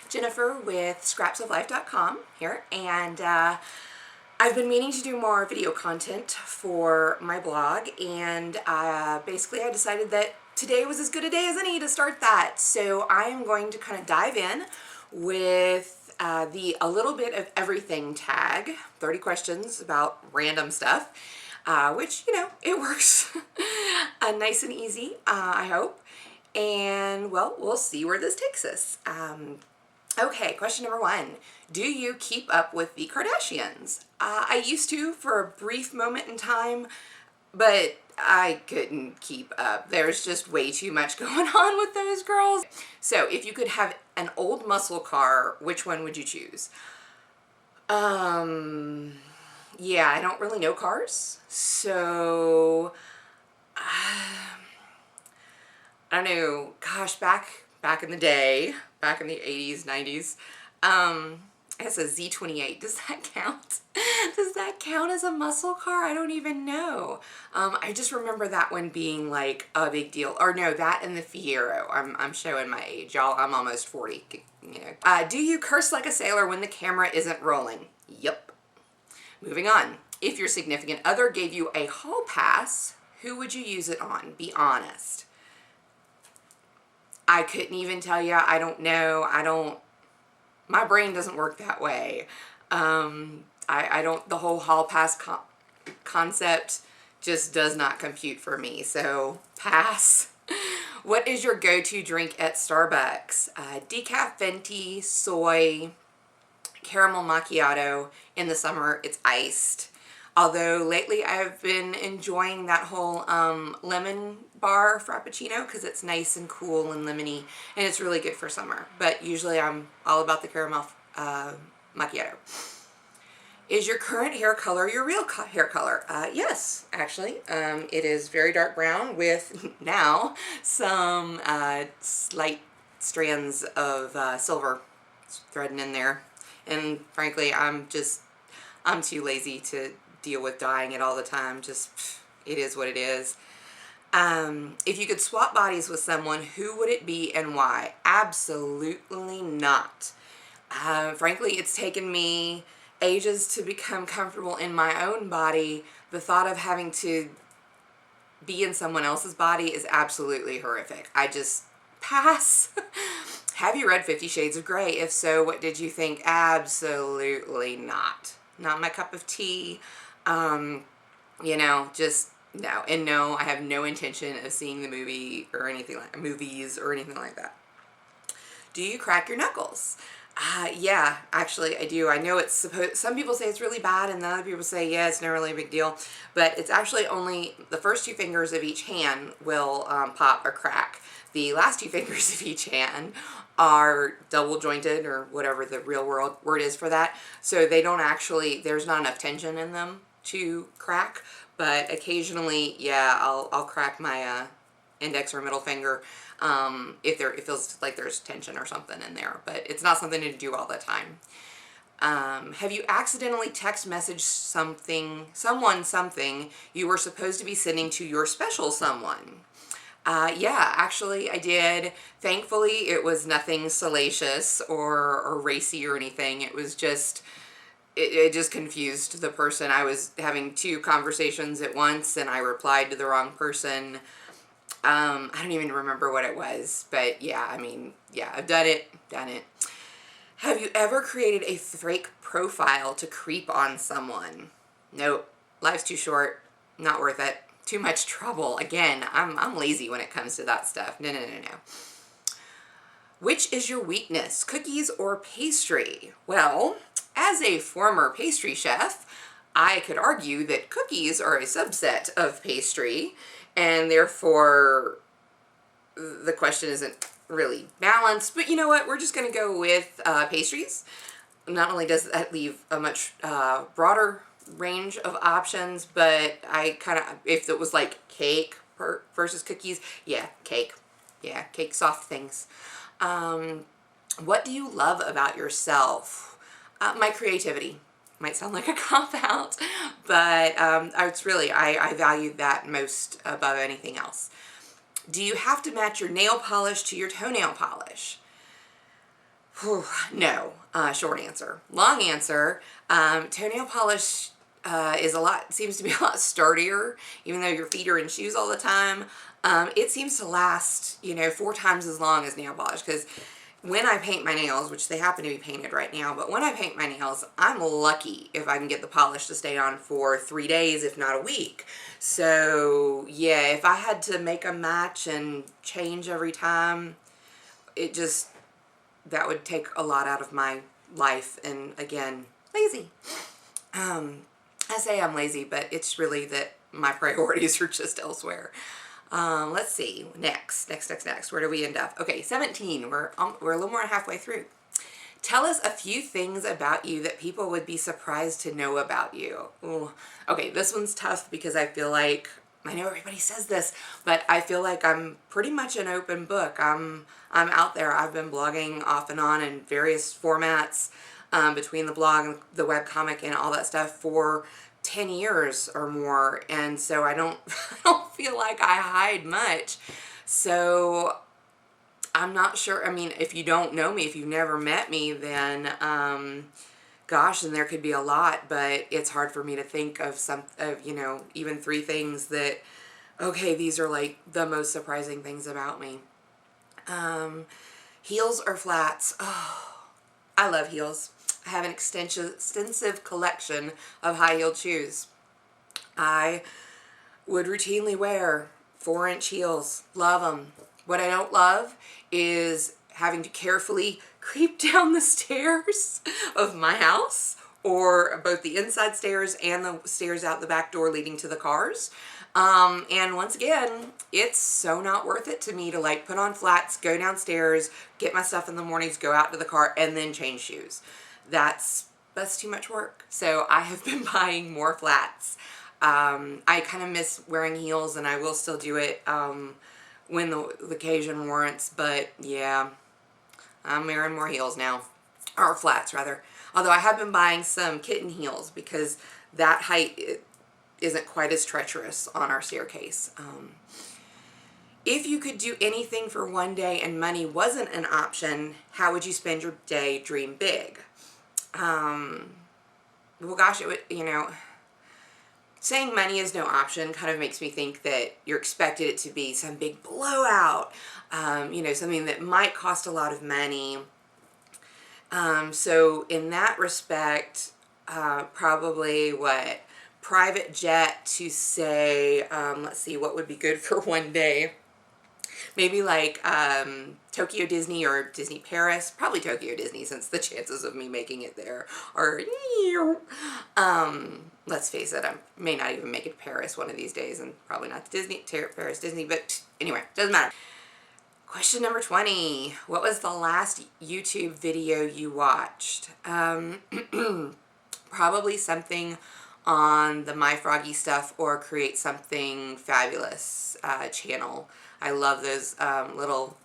Jennifer with ScrapsOfLife.com here, and I've been meaning to do more video content for my blog, and basically I decided that today was as good a day as any to start that. So I am going to kind of dive in with the a little bit of everything tag, 30 questions about random stuff, which, you know, it works nice and easy, I hope. And, well, we'll see where this takes us. Okay, question number 1. Do you keep up with the Kardashians? I used to for a brief moment in time, but I couldn't keep up. There's just way too much going on with those girls. So if you could have an old muscle car, which one would you choose? Yeah, I don't really know cars, so I don't know, gosh, back in the day, back in the 80s, 90s, I guess a Z28, does that count? Does that count as a muscle car? I don't even know. I just remember that one being like a big deal. Or no, that and the Fiero. I'm showing my age, y'all. I'm almost 40, you know. Do you curse like a sailor when the camera isn't rolling? Yep. Moving on. If your significant other gave you a hall pass, who would you use it on? Be honest. I couldn't even tell you. I don't know. My brain doesn't work that way. I don't, the whole hall pass concept just does not compute for me. So pass. What is your go-to drink at Starbucks? Decaf venti, soy, caramel macchiato. In the summer, it's iced. Although lately I've been enjoying that whole lemon bar frappuccino because it's nice and cool and lemony, and it's really good for summer. But usually I'm all about the caramel macchiato. Is your current hair color your real hair color? Yes, actually. It is very dark brown with now some slight strands of silver threading in there. And frankly, I'm too lazy to deal with dyeing it all the time. Just, it is what it is. If you could swap bodies with someone, who would it be and why? Absolutely not. Frankly, it's taken me ages to become comfortable in my own body. The thought of having to be in someone else's body is absolutely horrific. I just pass. Have you read 50 Shades of Grey? If so, what did you think? Absolutely not. Not my cup of tea. You know, just no. And no, I have no intention of seeing the movie or anything like movies or anything like that. Do you crack your knuckles? Yeah, actually I do. I know it's supposed, some people say it's really bad and other people say, yeah, it's not really a big deal, but it's actually only the first 2 fingers of each hand will pop or crack. The last 2 fingers of each hand are double jointed, or whatever the real word is for that. So they don't actually, there's not enough tension in them to crack, but occasionally, yeah, I'll crack my index or middle finger if it feels like there's tension or something in there, but it's not something to do all the time. Have you accidentally text messaged someone something you were supposed to be sending to your special someone? Yeah, actually I did. Thankfully, it was nothing salacious or racy or anything. It was just, it just confused the person. I was having 2 conversations at once and I replied to the wrong person. I don't even remember what it was, but yeah, I mean, yeah, I've done it. Have you ever created a fake profile to creep on someone? Nope. Life's too short. Not worth it. Too much trouble. Again, I'm lazy when it comes to that stuff. No. Which is your weakness, cookies or pastry? Well, as a former pastry chef, I could argue that cookies are a subset of pastry, and therefore the question isn't really balanced. But you know what? We're just going to go with pastries. Not only does that leave a much broader range of options, but I kind of, if it was like cake versus cookies, yeah, cake. Yeah, cake, soft things. What do you love about yourself? My creativity. Might sound like a cop-out, but it's really, I value that most above anything else. Do you have to match your nail polish to your toenail polish? Whew, no, short answer. Long answer, toenail polish seems to be a lot sturdier, even though your feet are in shoes all the time. It seems to last, 4 times as long as nail polish, because when I paint my nails, which they happen to be painted right now, but when I paint my nails, I'm lucky if I can get the polish to stay on for 3 days, if not a week. So yeah, if I had to make a match and change every time, that would take a lot out of my life, and again, lazy. I say I'm lazy, but it's really that my priorities are just elsewhere. Let's see. Next. Where do we end up? Okay, 17. We're a little more than halfway through. Tell us a few things about you that people would be surprised to know about you. Ooh. Okay, this one's tough because I feel like, I know everybody says this, but I feel like I'm pretty much an open book. I'm out there. I've been blogging off and on in various formats, between the blog and the webcomic and all that stuff for 10 years or more, and so I don't I don't feel like I hide much. So I'm not sure. I mean, if you don't know me, if you've never met me, then gosh, then there could be a lot, but it's hard for me to think of even 3 things that, okay, these are like the most surprising things about me. Heels or flats? Oh, I love heels. I have an extensive collection of high-heeled shoes. I would routinely wear 4-inch heels. Love them. What I don't love is having to carefully creep down the stairs of my house, or both the inside stairs and the stairs out the back door leading to the cars. And once again, it's so not worth it to me to like put on flats, go downstairs, get my stuff in the mornings, go out to the car, and then change shoes. That's too much work. So I have been buying more flats. I kind of miss wearing heels, and I will still do it when the occasion warrants, but yeah, I'm wearing more heels now, or flats rather. Although I have been buying some kitten heels because that height isn't quite as treacherous on our staircase. If you could do anything for one day and money wasn't an option, how would you spend your day? Dream big. Well, gosh, it would, saying money is no option kind of makes me think that you're expected it to be some big blowout, something that might cost a lot of money. So in that respect, probably private jet to say, let's see, what would be good for one day? Maybe like Tokyo Disney or Disney Paris. Probably Tokyo Disney, since the chances of me making it there are, let's face it, I may not even make it to Paris one of these days, and probably not to Paris Disney, but anyway, doesn't matter. Question number 20. What was the last YouTube video you watched? Probably something on the My Froggy Stuff or Create Something Fabulous channel. I love those little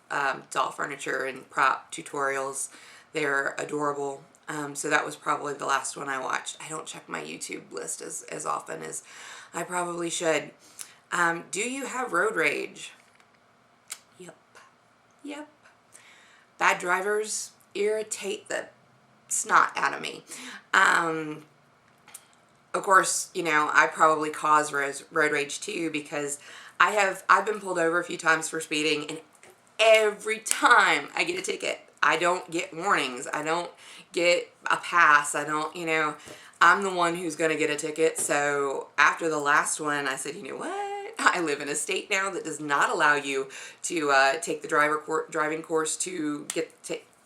doll furniture and prop tutorials. They're adorable. So that was probably the last one I watched. I don't check my YouTube list as often as I probably should. Do you have road rage? Yep. Bad drivers irritate the snot out of me. Of course, I probably cause road rage too, because I've been pulled over a few times for speeding, and every time I get a ticket, I don't get warnings. I don't get a pass. I don't, I'm the one who's going to get a ticket. So after the last one, I said, you know what? I live in a state now that does not allow you to take the driving course to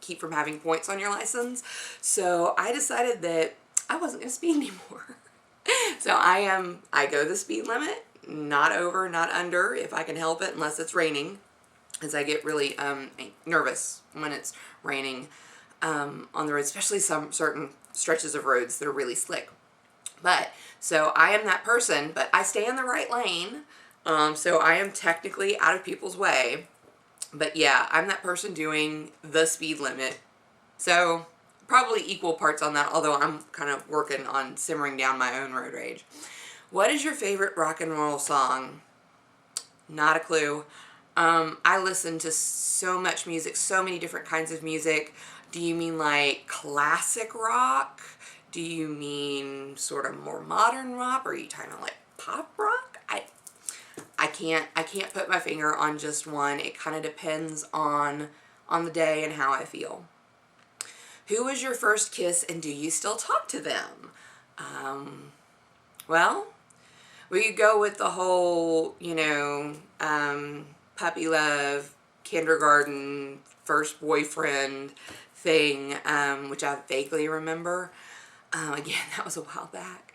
keep from having points on your license. So I decided that I wasn't going to speed anymore. So I go the speed limit, not over, not under, if I can help it, unless it's raining, as I get really nervous when it's raining on the road, especially some certain stretches of roads that are really slick. But, so I am that person, but I stay in the right lane, so I am technically out of people's way. But yeah, I'm that person doing the speed limit. So probably equal parts on that, although I'm kind of working on simmering down my own road rage. What is your favorite rock and roll song? Not a clue. I listen to so much music, so many different kinds of music. Do you mean like classic rock? Do you mean sort of more modern rock? Or are you talking about like pop rock? I can't put my finger on just one. It kind of depends on the day and how I feel. Who was your first kiss and do you still talk to them? Well, we could go with the whole, you know, puppy love, kindergarten, first boyfriend thing, which I vaguely remember. Again, that was a while back.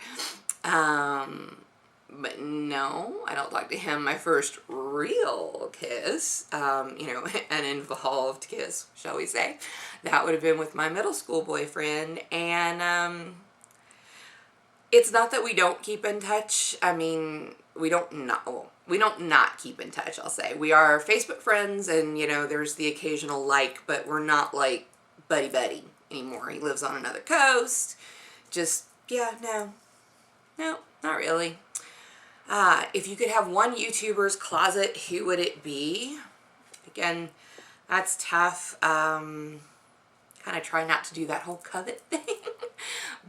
But no, I don't talk to him. My first real kiss, you know, an involved kiss, shall we say, that would have been with my middle school boyfriend. And it's not that we don't keep in touch. I mean, we don't not keep in touch, I'll say. We are Facebook friends and, you know, there's the occasional like, but we're not like buddy anymore. He lives on another coast. Just, yeah, no, not really. If you could have one YouTuber's closet, who would it be? Again, that's tough. Kind of try not to do that whole covet thing.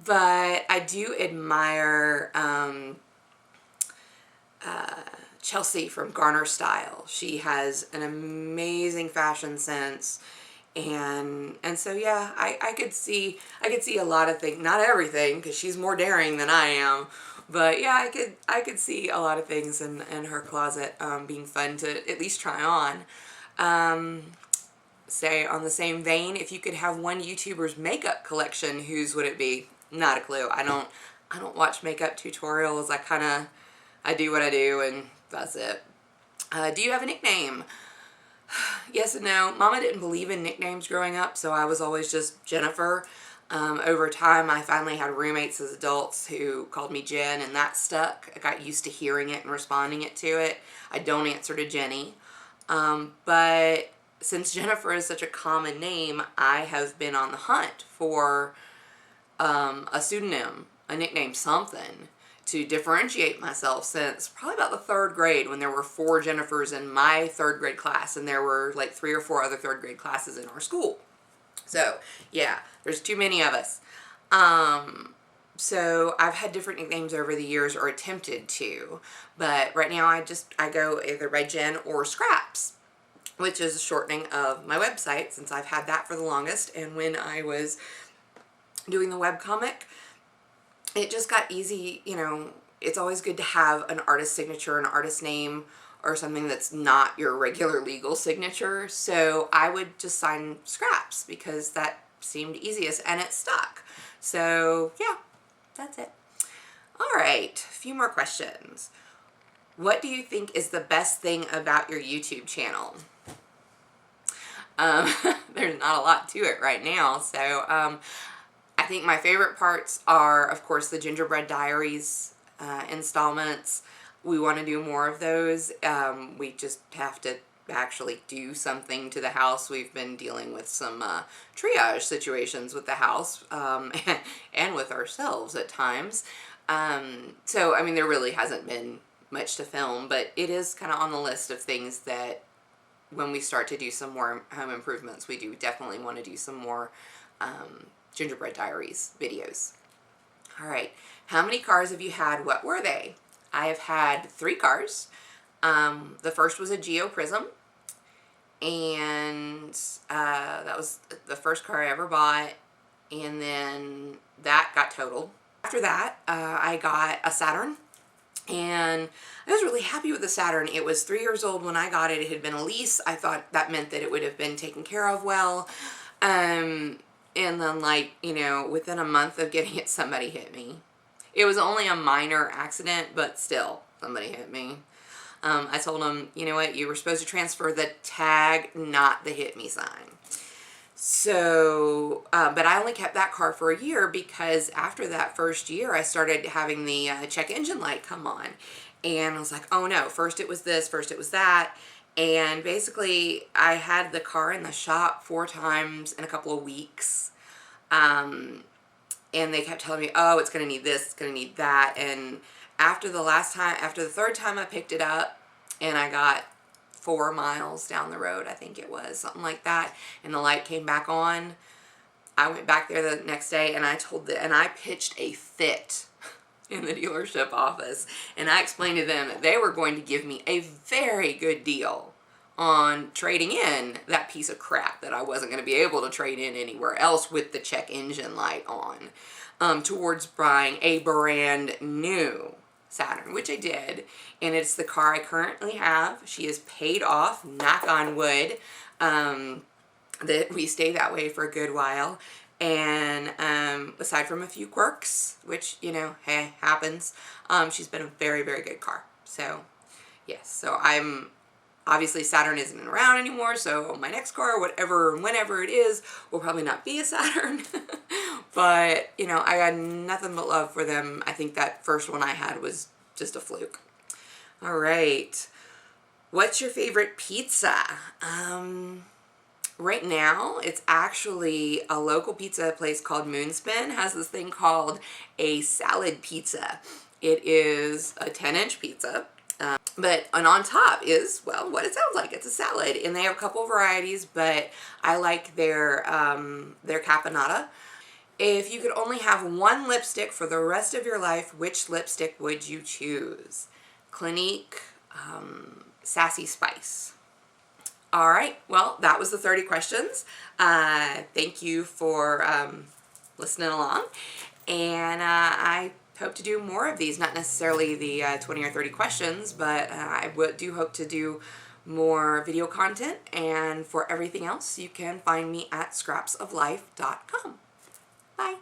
But I do admire Chelsea from Garner Style. She has an amazing fashion sense. And so yeah, I could see a lot of things, not everything, because she's more daring than I am. But yeah, I could see a lot of things in her closet being fun to at least try on. Say on the same vein, if you could have one YouTuber's makeup collection, whose would it be? Not a clue. I don't watch makeup tutorials. I do what I do and that's it. Do you have a nickname? Yes and no. Mama didn't believe in nicknames growing up, so I was always just Jennifer. Over time, I finally had roommates as adults who called me Jen, and that stuck. I got used to hearing it and responding to it. I don't answer to Jenny. But since Jennifer is such a common name, I have been on the hunt for a pseudonym, a nickname, something to differentiate myself since probably about the 3rd grade, when there were 4 Jennifers in my 3rd grade class and there were like 3 or 4 other 3rd grade classes in our school. So yeah, there's too many of us. So I've had different nicknames over the years, or attempted to, but right now I go either by Jen or Scraps, which is a shortening of my website, since I've had that for the longest. And when I was doing the webcomic, it just got easy. You know, it's always good to have an artist signature, an artist name, or something that's not your regular legal signature. So I would just sign Scraps because that seemed easiest and it stuck. So yeah, that's it. All right, a few more questions. What do you think is the best thing about your YouTube channel? There's not a lot to it right now. So I think my favorite parts are, of course, the Gingerbread Diaries installments. We want to do more of those. We just have to actually do something to the house. We've been dealing with some triage situations with the house and with ourselves at times. So, I mean, there really hasn't been much to film, but it is kind of on the list of things that when we start to do some more home improvements, we do definitely want to do some more Gingerbread Diaries videos. All right. How many cars have you had? What were they? I have had 3 cars. The first was a Geo Prism, and that was the first car I ever bought, and then that got totaled. After that, I got a Saturn, and I was really happy with the Saturn. It was 3 years old when I got it. It had been a lease. I thought that meant that it would have been taken care of well. And then, like, you know, within a month of getting it, somebody hit me. It was only a minor accident, but still, somebody hit me. I told them, you know what, you were supposed to transfer the tag, not the hit me sign. So, but I only kept that car for a year because after that first year, I started having the check engine light come on. And I was like, oh no, first it was this, first it was that. And basically, I had the car in the shop 4 times in a couple of weeks. And they kept telling me, oh, it's going to need this, it's going to need that. And after the 3rd time I picked it up and I got 4 miles down the road, I think it was, something like that, and the light came back on. I went back there the next day and I pitched a fit in the dealership office, and I explained to them that they were going to give me a very good deal on trading in that piece of crap that I wasn't going to be able to trade in anywhere else with the check engine light on, towards buying a brand new Saturn, which I did, and it's the car I currently have. She is paid off, knock on wood, that we stay that way for a good while. And aside from a few quirks, which, you know, hey, happens, she's been a very, very good car. So, yes, so obviously Saturn isn't around anymore, so my next car, whatever, whenever it is, will probably not be a Saturn. But, you know, I had nothing but love for them. I think that first one I had was just a fluke. All right. What's your favorite pizza? Right now, it's actually a local pizza place called Moonspin has this thing called a salad pizza. It is a 10-inch pizza, and on top is, well, what it sounds like. It's a salad, and they have a couple varieties, but I like their caponata. If you could only have one lipstick for the rest of your life, which lipstick would you choose? Clinique, Sassy Spice. All right, well, that was the 30 questions. Thank you for listening along, and I hope to do more of these, not necessarily the 20 or 30 questions, but I do hope to do more video content, and for everything else, you can find me at ScrapsOfLife.com. Bye.